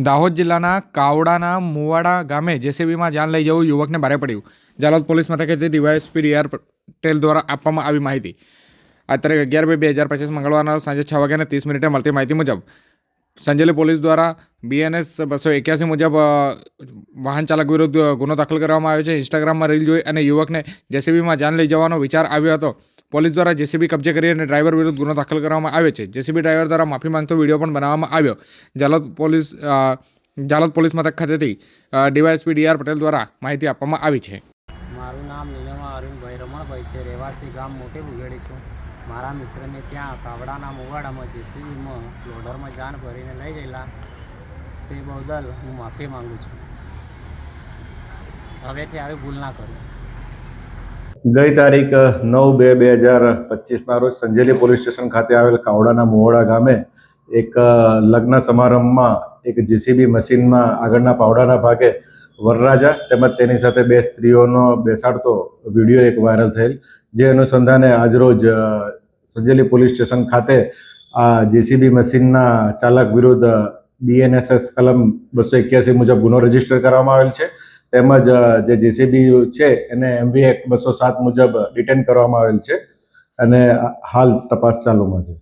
દાહોદ જિલ્લાના કાવડાના મુવાડા ગામે જેસીબીમાં જાન લઈ જવું યુવકને ભારે પડ્યું. જાલોદ પોલીસ મથકેથી ડીવાયએસપી ડીઆર પટેલ દ્વારા આપવામાં આવી માહિતી. આ તારીખ 11/2/2025 મંગળવારના સાંજે 6:30 મળતી માહિતી મુજબ સંજેલી પોલીસ દ્વારા BNS 281 મુજબ વાહન ચાલક વિરુદ્ધ ગુનો દાખલ કરવામાં આવ્યો છે. ઇન્સ્ટાગ્રામમાં રીલ જોઈ અને યુવકને જેસીબીમાં જાન લઈ જવાનો વિચાર આવ્યો હતો. પોલીસ દ્વારા જેસીબી કબજે કરી અને ડ્રાઈવર વિરુદ્ધ ગુનો દાખલ કરવામાં આવ્યો છે. જેસીબી ડ્રાઈવર દ્વારા માફી માંગતો વિડીયો પણ બનાવવામાં આવ્યો. જાલોદ પોલીસ મથક ખાતેથી ડીવાયએસપી ડીઆર પટેલ દ્વારા માહિતી આપવામાં આવી છે. મારું નામ નીલમા અરવિંદભાઈ રમણભાઈ છે. રહેવાસી ગામ મોટી બુગેડી છું. મારા મિત્રને ત્યાં કાવડાના મુવાડામાં જેસીબીમાં લોડરમાં જાન ભરીને લઈ ગયેલા તે બદલ હું માફી માગું છું. હવેથી આવી ભૂલ ના કરું. ગઈ તારીખ 9/2/2025 રોજ સંજેલી પોલીસ સ્ટેશન ખાતે આવેલ કાવડાના મુવાડા ગામે એક લગ્ન સમારંભમાં એક જેસીબી મશીનમાં આગળના પાવડાના ભાગે વરરાજા તેમજ તેની સાથે બે સ્ત્રીઓનો બેસાડતો વિડીયો એક વાયરલ થયેલ, જે અનુસંધાને આજરોજ સંજેલી પોલીસ સ્ટેશન ખાતે આ જેસીબી મશીનના ચાલક વિરુદ્ધ BNSS કલમ 281 મુજબ ગુનો રજીસ્ટર કરવામાં આવેલ છે. તેમજ જે જેસીબી છે એને MV એક્ટ 207 મુજબ ડિટેન કરવામાં આવેલ છે અને હાલ તપાસ ચાલુમાં છે.